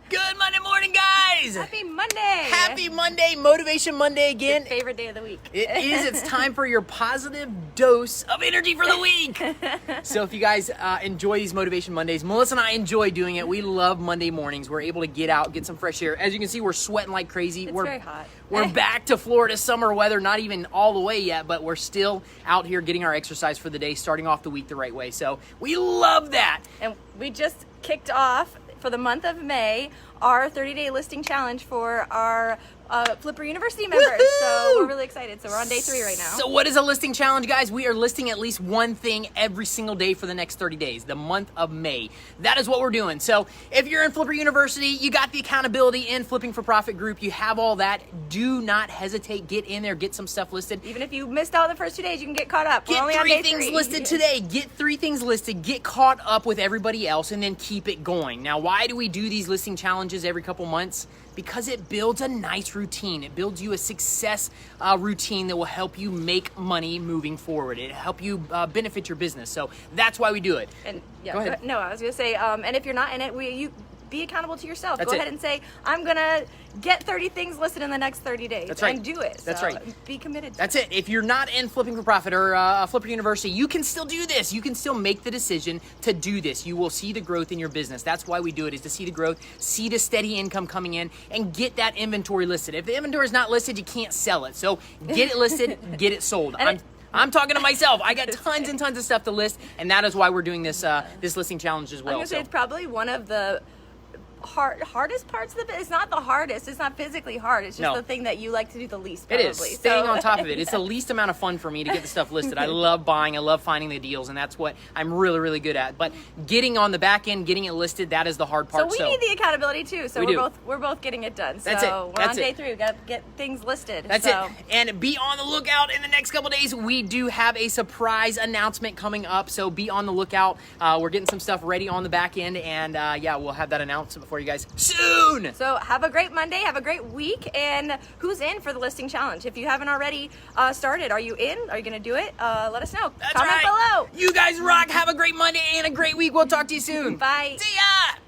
Good Monday morning, guys! Happy Monday! Happy Monday, Motivation Monday again. Your favorite day of the week. It is. It's time for your positive dose of energy for the week. So if you guys enjoy these Motivation Mondays, Melissa and I enjoy doing it. We love Monday mornings. We're able to get out, get some fresh air. As you can see, we're sweating like crazy. It's we're very hot. We're back to Florida summer weather, not even all the way yet, but we're still out here getting our exercise for the day, starting off the week the right way. So we love that. And we just kicked off for the month of May our 30-day listing challenge for our Flipper University members. Woohoo! So we're really excited. So we're on day 3 right now. So what is a listing challenge, guys? We are listing at least one thing every single day for the next 30 days, the month of May. That is what we're doing. So if you're in Flipper University, you got the accountability in Flipping for Profit group, you have all that. Do not hesitate. Get in there, get some stuff listed. Even if you missed out the first 2 days, you can get caught up. We're Get only on 3 day things 3. listed today. Get 3 things listed. Get caught up with everybody else and then keep it going. Now, why do we do these listing challenges every couple months? Because it builds a nice routine. It builds you a success routine that will help you make money moving forward. It'll help you benefit your business. So that's why we do it. And yeah, Go ahead. No, I was going to say, and if you're not in it, you be accountable to yourself. That's Go it. ahead and say, I'm going to get 30 things listed in the next 30 days. That's right. And do it. That's So right. Be committed to That's it. If you're not in Flipping for Profit or Flipper University, you can still do this. You can still make the decision to do this. You will see the growth in your business. That's why we do it, is to see the growth, see the steady income coming in, and get that inventory listed. If the inventory is not listed, you can't sell it. So get it listed, get it sold. I'm talking to myself. I got tons and tons of stuff to list, and that is why we're doing this this listing challenge as well. I'm going to say it's probably one of the hardest parts of it. It's not the hardest. It's not physically hard. It's just the thing that you like to do the least, probably. It is. Staying on top of it. It's the least amount of fun for me to get the stuff listed. I love buying. I love finding the deals, and that's what I'm really, really good at. But getting on the back end, getting it listed, that is the hard part. So we need the accountability too. So we're both getting it done. That's so it. We're That's on day it. 3. We got to get things listed. That's it. And be on the lookout in the next couple days. We do have a surprise announcement coming up, so be on the lookout. We're getting some stuff ready on the back end, and yeah, we'll have that announcement for you guys soon. So have a great Monday, have a great week, and who's in for the listing challenge? If you haven't already started, are you in? Are you going to do it? Let us know. That's Comment right. below. You guys rock. Have a great Monday and a great week. We'll talk to you soon. Bye. See ya.